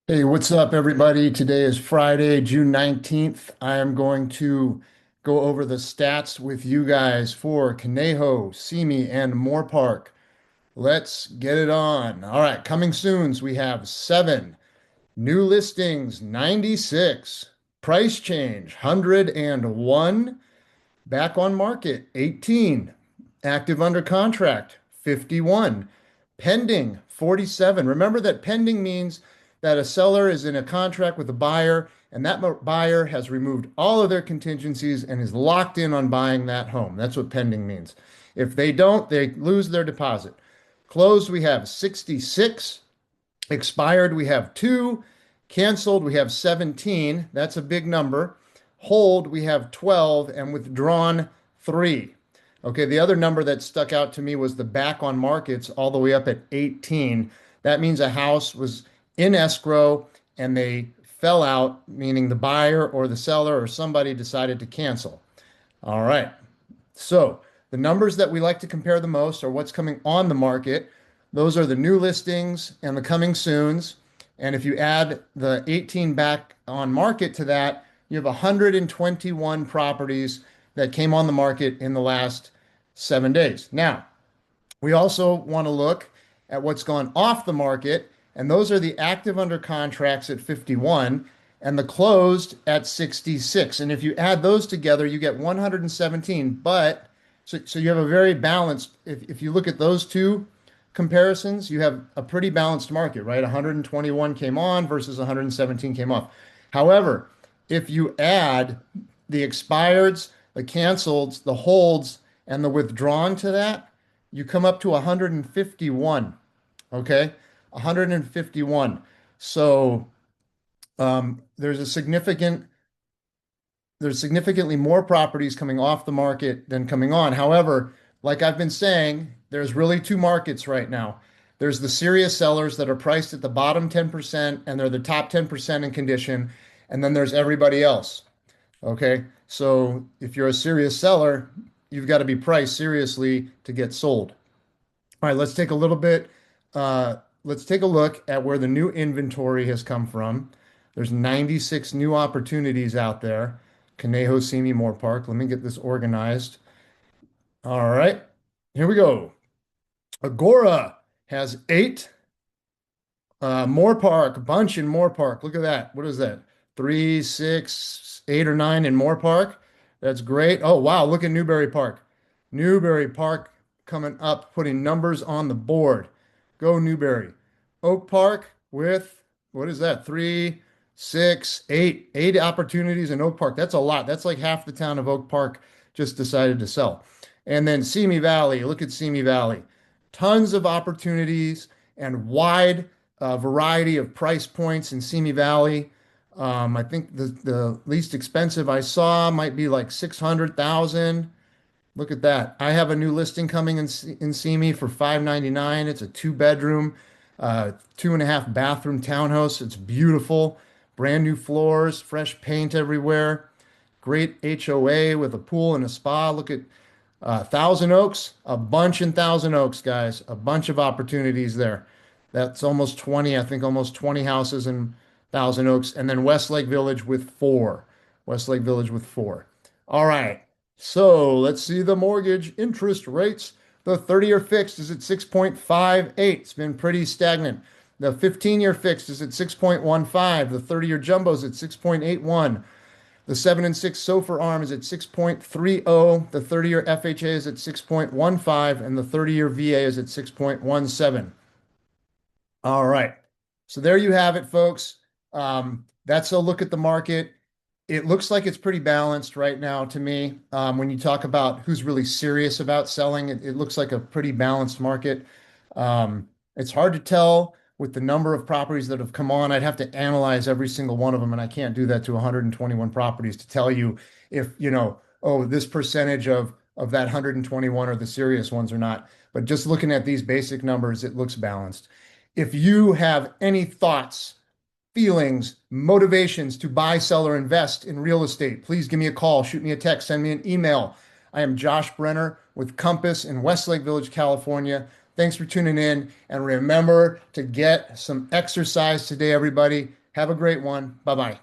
Hey, what's up, everybody? Today is Friday, June 19th. I am going to go over the stats with you guys for Conejo, SIMI, and Moorpark. Let's get it on. All right, coming soons, we have 7. New listings, 96. Price change, 101. Back on market, 18. Active under contract, 51. Pending, 47. Remember that pending means that a seller is in a contract with a buyer, and that buyer has removed all of their contingencies and is locked in on buying that home. That's what pending means. If they don't, they lose their deposit. Closed, we have 66. Expired, we have 2. Canceled, we have 17. That's a big number. Hold, we have 12. And withdrawn, 3. Okay, the other number that stuck out to me was the back on markets all the way up at 18. That means a house was in escrow and they fell out, meaning the buyer or the seller or somebody decided to cancel. All right. So the numbers that we like to compare the most are what's coming on the market. Those are the new listings and the coming soons. And if you add the 18 back on market to that, you have 121 properties that came on the market in the last 7 days. Now, we also want to look at what's gone off the market, and those are the active under contracts at 51 and the closed at 66. And if you add those together, you get 117. But so you have a very balanced, if you look at those two comparisons, you have a pretty balanced market, right? 121 came on versus 117 came off. However, if you add the expireds, the canceleds, the holds, and the withdrawn to that, you come up to 151. Okay, 151. So there's significantly more properties coming off the market than coming on. However, like I've been saying, there's really two markets right now. There's the serious sellers that are priced at the bottom 10% and they're the top 10% in condition. And then there's everybody else. Okay. So if you're a serious seller, you've got to be priced seriously to get sold. All right, let's take a look at where the new inventory has come from. There's 96 new opportunities out there. Conejo, Simi, Moorpark. Let me get this organized. All right, here we go. Agora has 8. Moorpark, bunch in Moorpark. Look at that. What is that? 3, 6, 8, or 9 in Moorpark. That's great. Oh, wow. Look at Newberry Park. Newberry Park coming up, putting numbers on the board. Go Newberry. Oak Park with, what is that? 3, 6, 8. 8 opportunities in Oak Park. That's a lot. That's like half the town of Oak Park just decided to sell. And then SIMI Valley. Look at SIMI Valley. Tons of opportunities and wide variety of price points in Simi Valley. I think the least expensive I saw might be like 600,000. Look at that. I have a new listing coming in Simi for 599. It's a 2-bedroom, 2.5 bathroom townhouse. It's beautiful. Brand new floors, fresh paint everywhere. Great HOA with a pool and a spa. Look at Thousand Oaks, a bunch in Thousand Oaks, guys. A bunch of opportunities there. That's almost 20, I think almost 20 houses in Thousand Oaks. And then Westlake Village with 4. Westlake Village with 4. All right. So let's see the mortgage interest rates. The 30-year fixed is at 6.58. It's been pretty stagnant. The 15-year fixed is at 6.15. The 30-year jumbo is at 6.81. The 7 and 6 SOFR arm is at 6.30. The 30-year FHA is at 6.15, and the 30-year VA is at 6.17. All right. So there you have it, folks. That's a look at the market. It looks like it's pretty balanced right now to me. When you talk about who's really serious about selling, it looks like a pretty balanced market. It's hard to tell with the number of properties that have come on. I'd have to analyze every single one of them, and I can't do that to 121 properties to tell you if, oh, this percentage of that 121 are the serious ones or not. But just looking at these basic numbers, it looks balanced. If you have any thoughts, feelings, motivations to buy, sell, or invest in real estate, please give me a call, shoot me a text, send me an email. I am Josh Brenner with Compass in Westlake Village, California. Thanks for tuning in. And remember to get some exercise today, everybody. Have a great one. Bye bye.